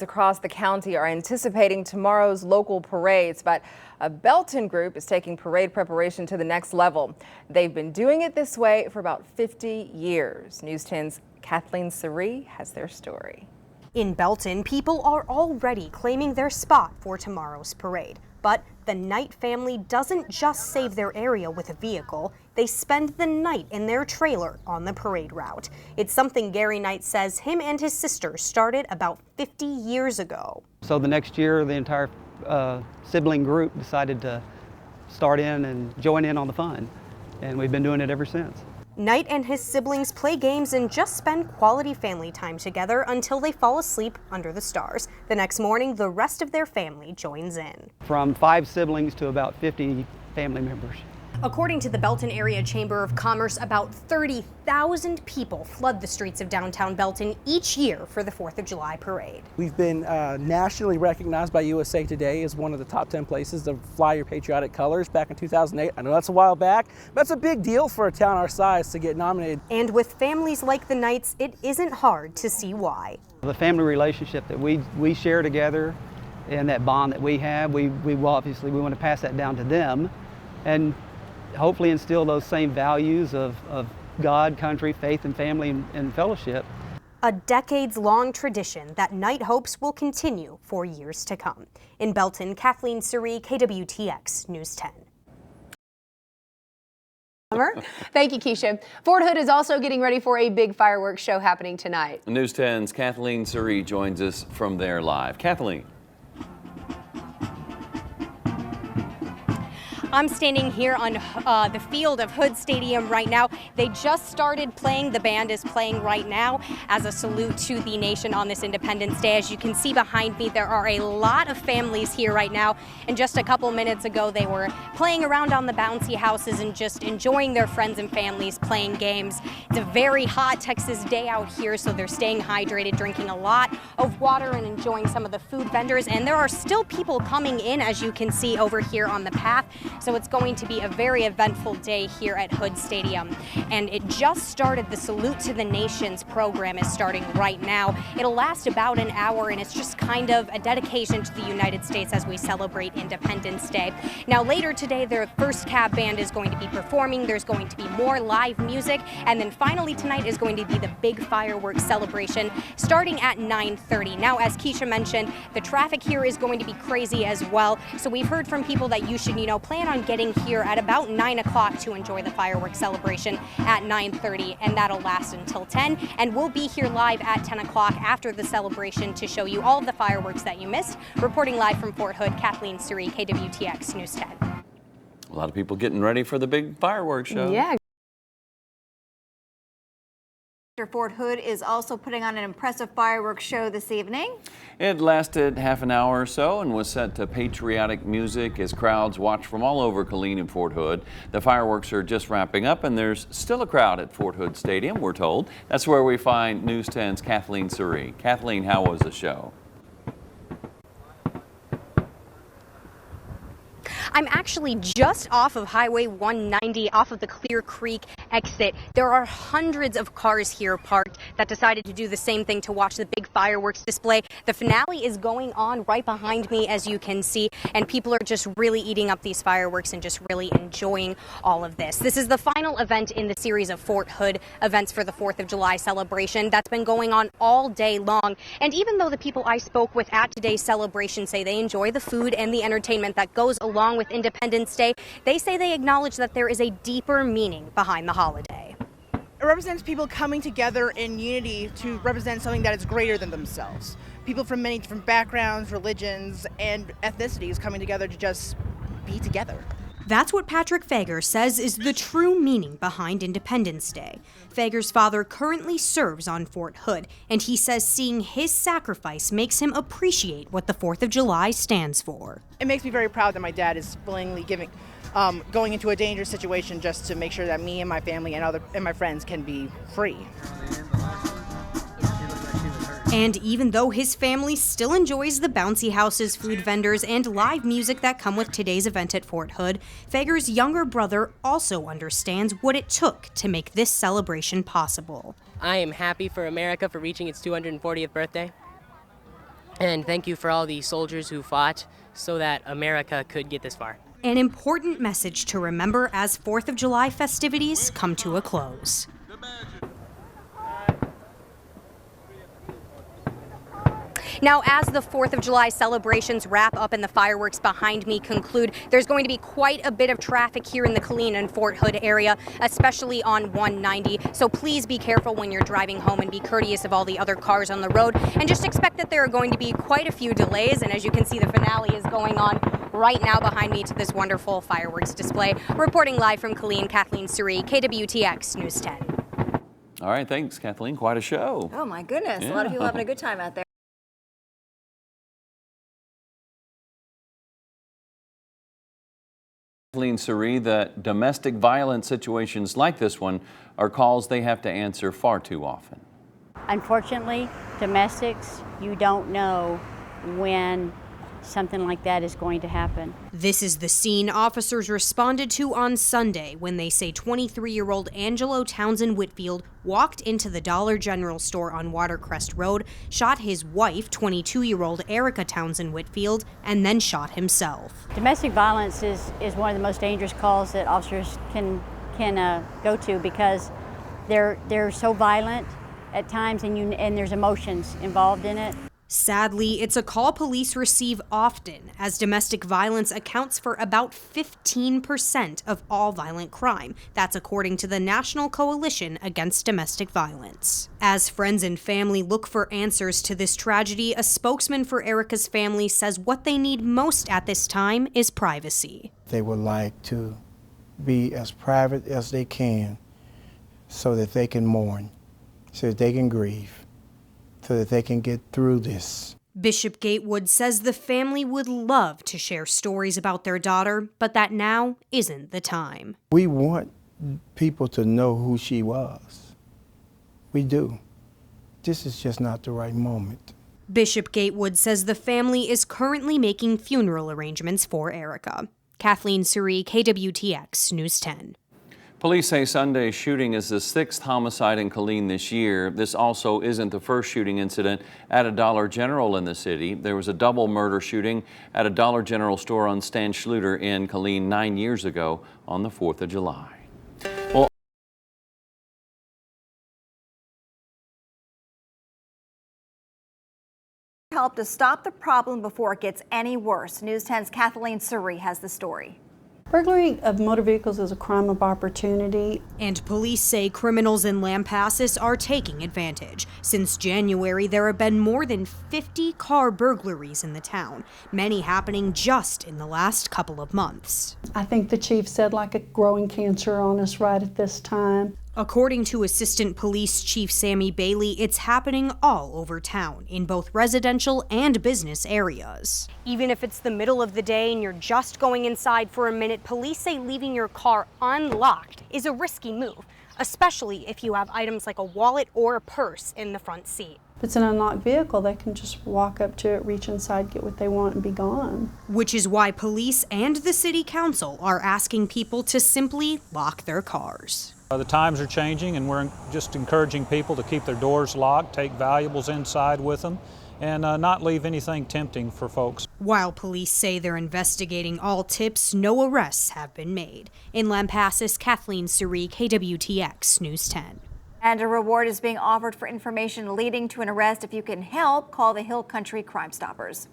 Across the county are anticipating tomorrow's local parades, but a Belton group is taking parade preparation to the next level. They've been doing it this way for about 50 years. News 10's Kathleen Suri has their story. In Belton, people are already claiming their spot for tomorrow's parade. But the Knight family doesn't just save their area with a vehicle. They spend the night in their trailer on the parade route. It's something Gary Knight says him and his sister started about 50 years ago. So the next year, the entire sibling group decided to start in and join in on the fun. And we've been doing it ever since. Knight and his siblings play games and just spend quality family time together until they fall asleep under the stars. The next morning, the rest of their family joins in. From 5 siblings to about 50 family members. According to the Belton Area Chamber of Commerce, about 30,000 people flood the streets of downtown Belton each year for the 4th of July parade. We've been nationally recognized by USA Today as one of the top 10 places to fly your patriotic colors back in 2008. I know that's a while back, but it's a big deal for a town our size to get nominated. And with families like the Knights, it isn't hard to see why. The family relationship that we share together and that bond that we have, we want to pass that down to them and hopefully instill those same values of God, country, faith, and family and fellowship. A decades-long tradition that Knight hopes will continue for years to come. In Belton, Kathleen Suri, KWTX News 10. Thank you, Keisha. Fort Hood is also getting ready for a big fireworks show happening tonight. News 10's Kathleen Suri joins us from there live. Kathleen. I'm standing here on the field of Hood Stadium right now. They just started playing. The band is playing right now as a salute to the nation on this Independence Day. As you can see behind me, there are a lot of families here right now. And just a couple minutes ago, they were playing around on the bouncy houses and just enjoying their friends and families playing games. It's a very hot Texas day out here, so they're staying hydrated, drinking a lot of water and enjoying some of the food vendors. And there are still people coming in, as you can see over here on the path. So it's going to be a very eventful day here at Hood Stadium. And it just started. The Salute to the Nations program is starting right now. It'll last about an hour, and it's just kind of a dedication to the United States as we celebrate Independence Day. Now later today, the First Cab Band is going to be performing. There's going to be more live music. And then finally tonight is going to be the big fireworks celebration starting at 9:30. Now, as Keisha mentioned, the traffic here is going to be crazy as well. So we've heard from people that you should, plan on getting here at about 9 o'clock to enjoy the fireworks celebration at 9:30, and that'll last until 10. And we'll be here live at 10 o'clock after the celebration to show you all of the fireworks that you missed. Reporting live from Fort Hood, Kathleen Suri, KWTX News 10. A lot of people getting ready for the big fireworks show. Yeah. Fort Hood is also putting on an impressive fireworks show this evening. It lasted half an hour or so and was set to patriotic music as crowds watched from all over Killeen and Fort Hood. The fireworks are just wrapping up, and there's still a crowd at Fort Hood Stadium, we're told. That's where we find News 10's Kathleen Suri. Kathleen, how was the show? I'm actually just off of Highway 190, off of the Clear Creek exit. There are hundreds of cars here parked that decided to do the same thing to watch the big fireworks display. The finale is going on right behind me, as you can see, and people are just really eating up these fireworks and just really enjoying all of this. This is the final event in the series of Fort Hood events for the 4th of July celebration that's been going on all day long. And even though the people I spoke with at today's celebration say they enjoy the food and the entertainment that goes along with Independence Day, they say they acknowledge that there is a deeper meaning behind the holiday. It represents people coming together in unity to represent something that is greater than themselves. People from many different backgrounds, religions, and ethnicities coming together to just be together. That's what Patrick Fager says is the true meaning behind Independence Day. Fager's father currently serves on Fort Hood, and he says seeing his sacrifice makes him appreciate what the 4th of July stands for. It makes me very proud that my dad is willingly going into a dangerous situation just to make sure that me and my family and my friends can be free. And even though his family still enjoys the bouncy houses, food vendors, and live music that come with today's event at Fort Hood, Fager's younger brother also understands what it took to make this celebration possible. I am happy for America for reaching its 240th birthday. And thank you for all the soldiers who fought so that America could get this far. An important message to remember as 4th of July festivities come to a close. Now, as the 4th of July celebrations wrap up and the fireworks behind me conclude, there's going to be quite a bit of traffic here in the Killeen and Fort Hood area, especially on 190. So please be careful when you're driving home and be courteous of all the other cars on the road. And just expect that there are going to be quite a few delays. And as you can see, the finale is going on right now behind me to this wonderful fireworks display. Reporting live from Killeen, Kathleen Surrey, KWTX News 10. All right, thanks, Kathleen. Quite a show. Oh my goodness, a lot of people having a good time out there. Kathleen Surrey, that domestic violence situations like this one are calls they have to answer far too often. Unfortunately, domestics, you don't know when something like that is going to happen. This is the scene officers responded to on Sunday when they say 23-year-old Angelo Townsend Whitfield walked into the Dollar General store on Watercrest Road, shot his wife, 22-year-old Erica Townsend Whitfield, and then shot himself. Domestic violence is one of the most dangerous calls that officers can go to because they're so violent at times and there's emotions involved in it. Sadly, it's a call police receive often, as domestic violence accounts for about 15% of all violent crime. That's according to the National Coalition Against Domestic Violence. As friends and family look for answers to this tragedy, a spokesman for Erica's family says what they need most at this time is privacy. They would like to be as private as they can so that they can mourn, so that they can grieve, so that they can get through this. Bishop Gatewood says the family would love to share stories about their daughter, but that now isn't the time. We want people to know who she was. We do. This is just not the right moment. Bishop Gatewood says the family is currently making funeral arrangements for Erica. Kathleen Surrey, KWTX News 10. Police say Sunday's shooting is the 6th homicide in Killeen this year. This also isn't the first shooting incident at a Dollar General in the city. There was a double murder shooting at a Dollar General store on Stan Schluter in Killeen 9 years ago on the 4th of July. Well, Help to stop the problem before it gets any worse. News 10's Kathleen Surrey has the story. Burglary of motor vehicles is a crime of opportunity. And police say criminals in Lampasas are taking advantage. Since January, there have been more than 50 car burglaries in the town, many happening just in the last couple of months. I think the chief said like a growing cancer on us right at this time. According to Assistant Police Chief Sammy Bailey, it's happening all over town, in both residential and business areas. Even if it's the middle of the day and you're just going inside for a minute, police say leaving your car unlocked is a risky move, especially if you have items like a wallet or a purse in the front seat. If it's an unlocked vehicle, they can just walk up to it, reach inside, get what they want, and be gone. Which is why police and the city council are asking people to simply lock their cars. The times are changing, and we're just encouraging people to keep their doors locked, take valuables inside with them, and not leave anything tempting for folks. While police say they're investigating all tips, no arrests have been made. In Lampasas, Kathleen Surrey, KWTX News 10. And a reward is being offered for information leading to an arrest. If you can help, call the Hill Country Crime Stoppers.